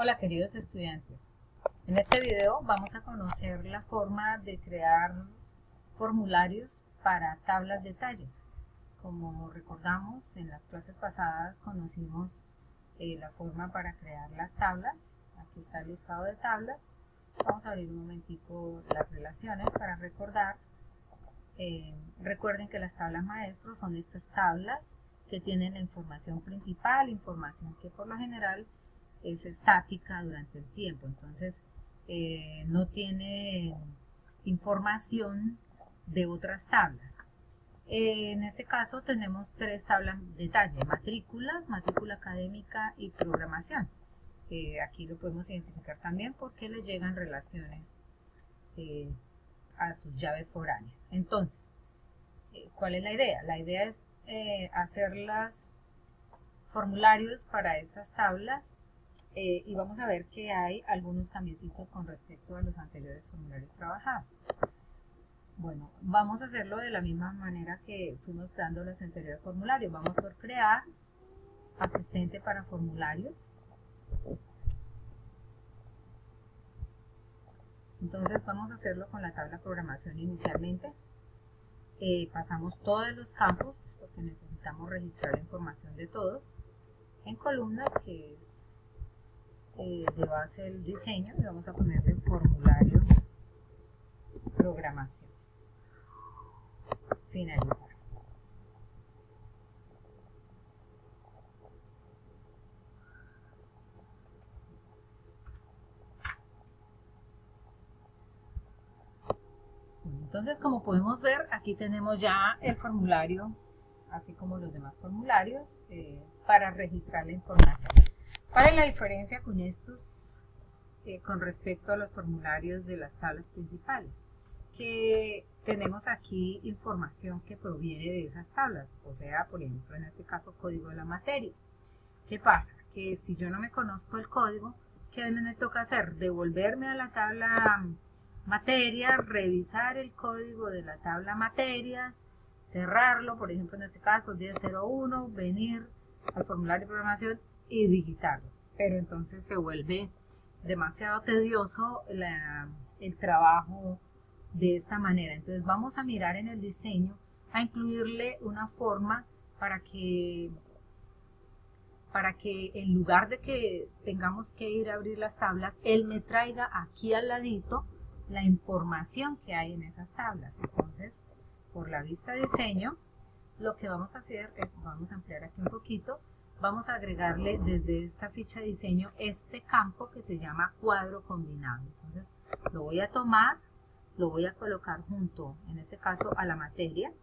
Hola queridos estudiantes, en este video vamos a conocer la forma de crear formularios para tablas de talla. Como recordamos, en las clases pasadas conocimos la forma para crear las tablas. Aquí está el listado de tablas. Vamos a abrir un momentico las relaciones para recordar. Recuerden que las tablas maestros son estas tablas que tienen la información principal, información que por lo general es estática durante el tiempo, entonces no tiene información de otras tablas. En este caso tenemos tres tablas de talla: matrículas, matrícula académica y programación. Aquí lo podemos identificar también porque le llegan relaciones a sus llaves foráneas. Entonces, ¿cuál es la idea? La idea es hacer los formularios para estas tablas. Y vamos a ver que hay algunos cambiecitos con respecto a los anteriores formularios trabajados. Bueno, vamos a hacerlo de la misma manera que fuimos creando los anteriores formularios. Vamos por crear asistente para formularios. Entonces vamos a hacerlo con la tabla programación inicialmente. Pasamos todos los campos porque necesitamos registrar la información de todos en columnas, que es de base del diseño, y vamos a ponerle formulario programación. Finalizar. Entonces, como podemos ver, aquí tenemos ya el formulario, así como los demás formularios, para registrar la información. ¿Cuál es la diferencia con estos con respecto a los formularios de las tablas principales? Que tenemos aquí información que proviene de esas tablas, o sea, por ejemplo, en este caso, código de la materia. ¿Qué pasa? Que si yo no me conozco el código, ¿qué me toca hacer? Devolverme a la tabla materia, revisar el código de la tabla materias, cerrarlo, por ejemplo, en este caso 1001, venir al formulario de programación y digitarlo. Pero entonces se vuelve demasiado tedioso el trabajo de esta manera. Entonces vamos a mirar en el diseño a incluirle una forma para que en lugar de que tengamos que ir a abrir las tablas, él me traiga aquí al ladito la información que hay en esas tablas. Entonces, por la vista diseño, lo que vamos a hacer es, vamos a ampliar aquí un poquito, vamos a agregarle desde esta ficha de diseño este campo que se llama cuadro combinado. Entonces, lo voy a tomar, lo voy a colocar junto, en este caso, a la materia.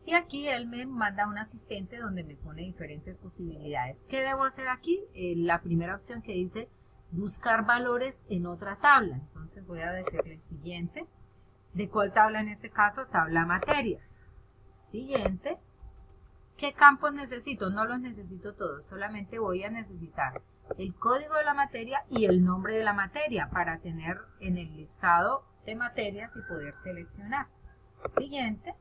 Y aquí él me manda un asistente donde me pone diferentes posibilidades. ¿Qué debo hacer aquí? La primera opción que dice buscar valores en otra tabla. Entonces voy a decirle siguiente. ¿De cuál tabla en este caso? Tabla materias. Siguiente. ¿Qué campos necesito? No los necesito todos, solamente voy a necesitar el código de la materia y el nombre de la materia para tener en el listado de materias y poder seleccionar. Siguiente.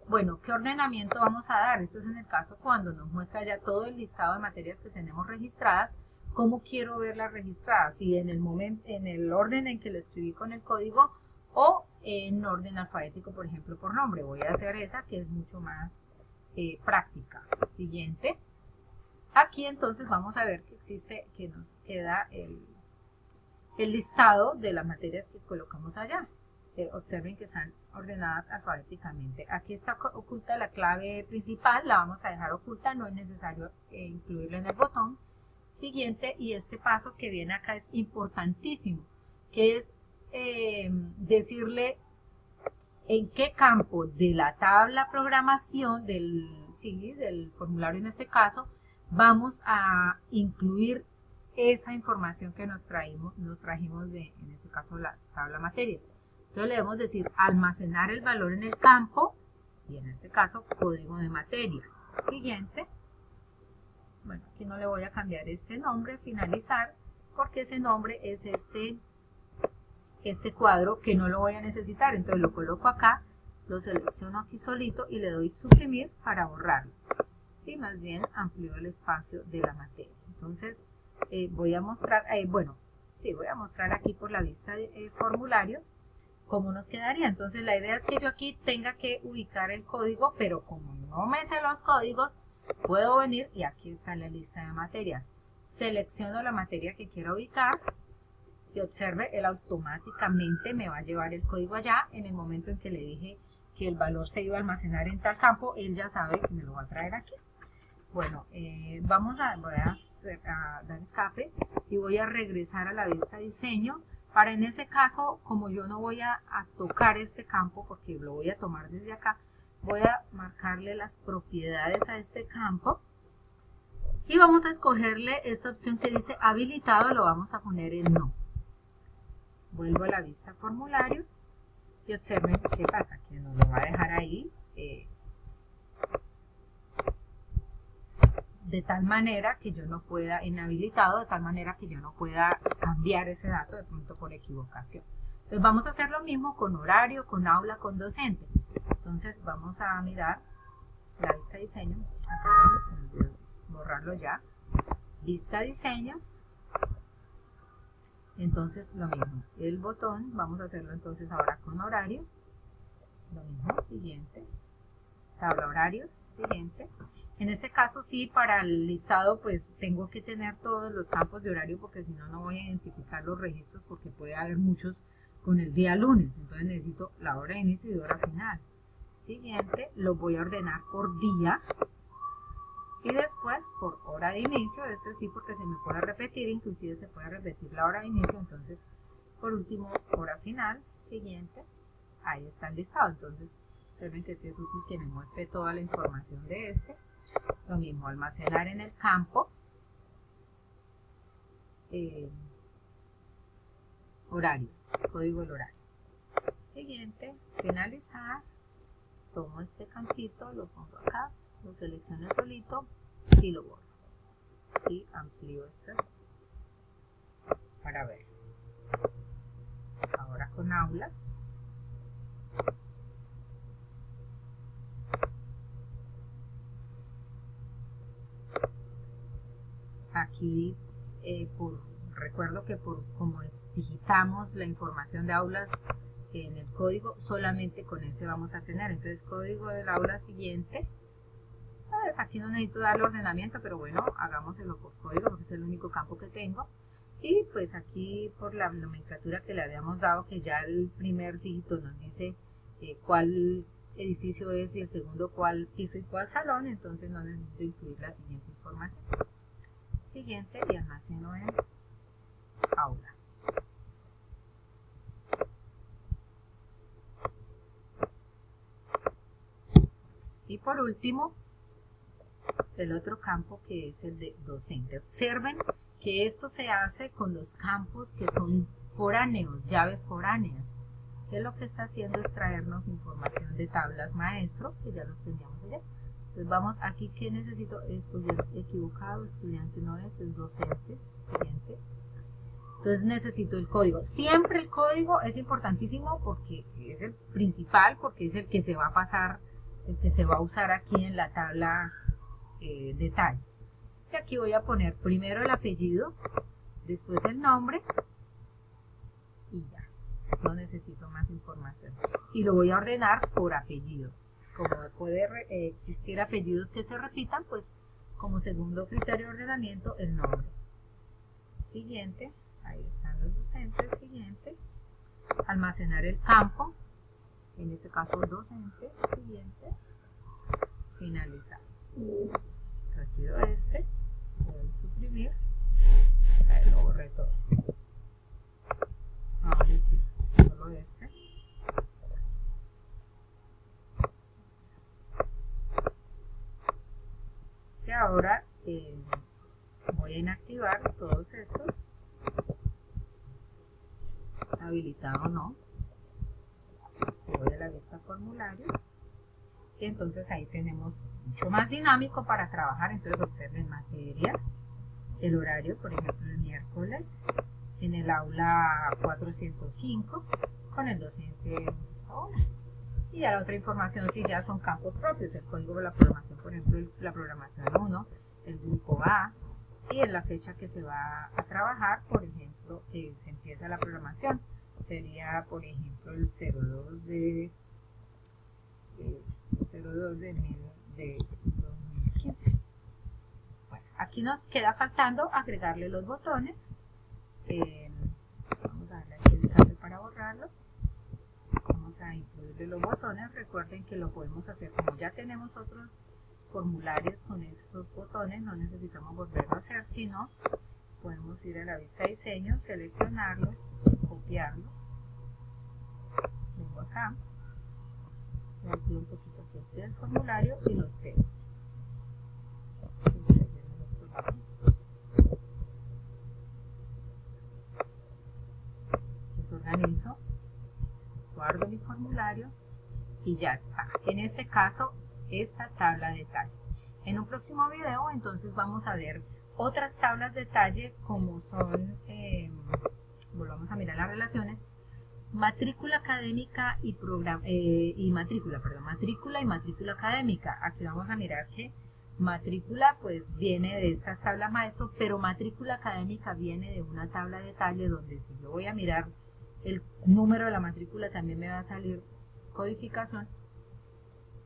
Bueno, ¿qué ordenamiento vamos a dar? Esto es en el caso cuando nos muestra ya todo el listado de materias que tenemos registradas. ¿Cómo quiero verlas registradas? Si en el orden en que lo escribí con el código o en orden alfabético, por ejemplo, por nombre. Voy a hacer esa, que es mucho más práctica. Siguiente. Aquí entonces vamos a ver que existe, que nos queda el listado de las materias que colocamos allá. Observen que están ordenadas alfabéticamente. Aquí está oculta la clave principal, la vamos a dejar oculta, no es necesario incluirla en el botón. Siguiente, y este paso que viene acá es importantísimo, que es decirle en qué campo de la tabla programación del formulario en este caso, vamos a incluir esa información que nos trajimos de, en este caso, la tabla materia. Entonces le debemos decir almacenar el valor en el campo, y en este caso código de materia. Siguiente. Bueno, aquí no le voy a cambiar este nombre, finalizar, porque ese nombre es este cuadro que no lo voy a necesitar. Entonces lo coloco acá, lo selecciono aquí solito y le doy suprimir para borrarlo. Y más bien amplío el espacio de la materia. Entonces voy a mostrar, bueno, sí, voy a mostrar aquí por la vista de formulario cómo nos quedaría. Entonces la idea es que yo aquí tenga que ubicar el código, pero como no me sé los códigos, puedo venir y aquí está la lista de materias. Selecciono la materia que quiero ubicar y observe, él automáticamente me va a llevar el código allá. En el momento en que le dije que el valor se iba a almacenar en tal campo, él ya sabe que me lo va a traer aquí. Bueno, voy a dar escape y voy a regresar a la vista diseño. Para en ese caso, como yo no voy a tocar este campo porque lo voy a tomar desde acá, voy a marcarle las propiedades a este campo y vamos a escogerle esta opción que dice habilitado, lo vamos a poner en no. Vuelvo a la vista formulario y observen qué pasa, que nos lo va a dejar ahí de tal manera que yo no pueda, inhabilitado, de tal manera que yo no pueda cambiar ese dato de pronto por equivocación. Entonces vamos a hacer lo mismo con horario, con aula, con docente. Entonces vamos a mirar la vista diseño, acá vamos a borrarlo ya, vista diseño. Entonces lo mismo, el botón, vamos a hacerlo entonces ahora con horario, lo mismo, siguiente, tabla horarios, siguiente. En este caso sí, para el listado pues tengo que tener todos los campos de horario porque si no, no voy a identificar los registros porque puede haber muchos con el día lunes, entonces necesito la hora de inicio y hora final. Siguiente, lo voy a ordenar por día. Y después por hora de inicio, esto sí porque se me puede repetir, inclusive se puede repetir la hora de inicio, entonces por último hora final, siguiente, ahí está el listado. Entonces observen que sí es útil que me muestre toda la información de este. Lo mismo, almacenar en el campo, horario, código del horario. Siguiente, finalizar, tomo este campito, lo pongo acá, lo selecciono solito y lo borro y amplío esto para ver. Ahora con aulas, aquí recuerdo que como digitamos la información de aulas en el código, solamente con ese vamos a tener. Entonces código del aula siguiente. Pues aquí no necesito darle ordenamiento, pero bueno, hagámoselo por código porque es el único campo que tengo. Y pues aquí por la nomenclatura que le habíamos dado, que ya el primer dígito nos dice cuál edificio es y el segundo cuál piso y cuál salón, entonces no necesito incluir la siguiente información. Siguiente y almaceno en aula. Y por último, el otro campo que es el de docente. Observen que esto se hace con los campos que son foráneos, llaves foráneas. Que lo que está haciendo es traernos información de tablas maestro, que ya los teníamos allá. Entonces vamos aquí, que necesito escoger equivocado, estudiante no es docente, siguiente. Entonces necesito el código. Siempre el código es importantísimo porque es el principal, porque es el que se va a pasar, el que se va a usar aquí en la tabla detalle. Y aquí voy a poner primero el apellido, después el nombre y ya, no necesito más información. Y lo voy a ordenar por apellido. Como puede existir apellidos que se repitan, pues como segundo criterio de ordenamiento el nombre. Siguiente, ahí están los docentes, siguiente, almacenar el campo, en este caso docente, siguiente, finalizar. Retiro este, voy a suprimir, ahí lo borré todo. Ahora sí, solo este. Y ahora voy a inactivar todos estos, habilitado o no. Voy a la vista formulario. Y entonces ahí tenemos mucho más dinámico para trabajar. Entonces observen materia, el horario, por ejemplo el miércoles, en el aula 405, con el docente ahora. Y ya la otra información sí ya son campos propios, el código de la programación, por ejemplo la programación 1, el grupo A, y en la fecha que se va a trabajar, por ejemplo, que se empieza la programación. Sería, por ejemplo, el 02 de 2015. Bueno, aquí nos queda faltando agregarle los botones. Vamos a darle aquí el cable para borrarlo. Vamos a incluirle los botones. Recuerden que lo podemos hacer como ya tenemos otros formularios con esos botones, no necesitamos volverlo a hacer, sino podemos ir a la vista de diseño, seleccionarlos, copiarlos, vengo acá, voy a poner un poquito aquí del formulario y los pego. Los organizo, guardo mi formulario y ya está. En este caso, esta tabla de talle. En un próximo video entonces vamos a ver otras tablas de talle como son, volvamos a mirar las relaciones, matrícula académica y matrícula y matrícula académica. Aquí vamos a mirar que matrícula pues viene de estas tablas maestro, pero matrícula académica viene de una tabla de talle donde si yo voy a mirar el número de la matrícula también me va a salir codificación,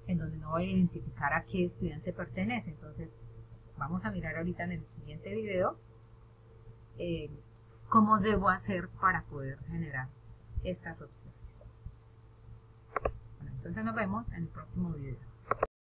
en donde no voy a identificar a qué estudiante pertenece. Entonces vamos a mirar ahorita en el siguiente video cómo debo hacer para poder generar estas opciones. Bueno, entonces nos vemos en el próximo video.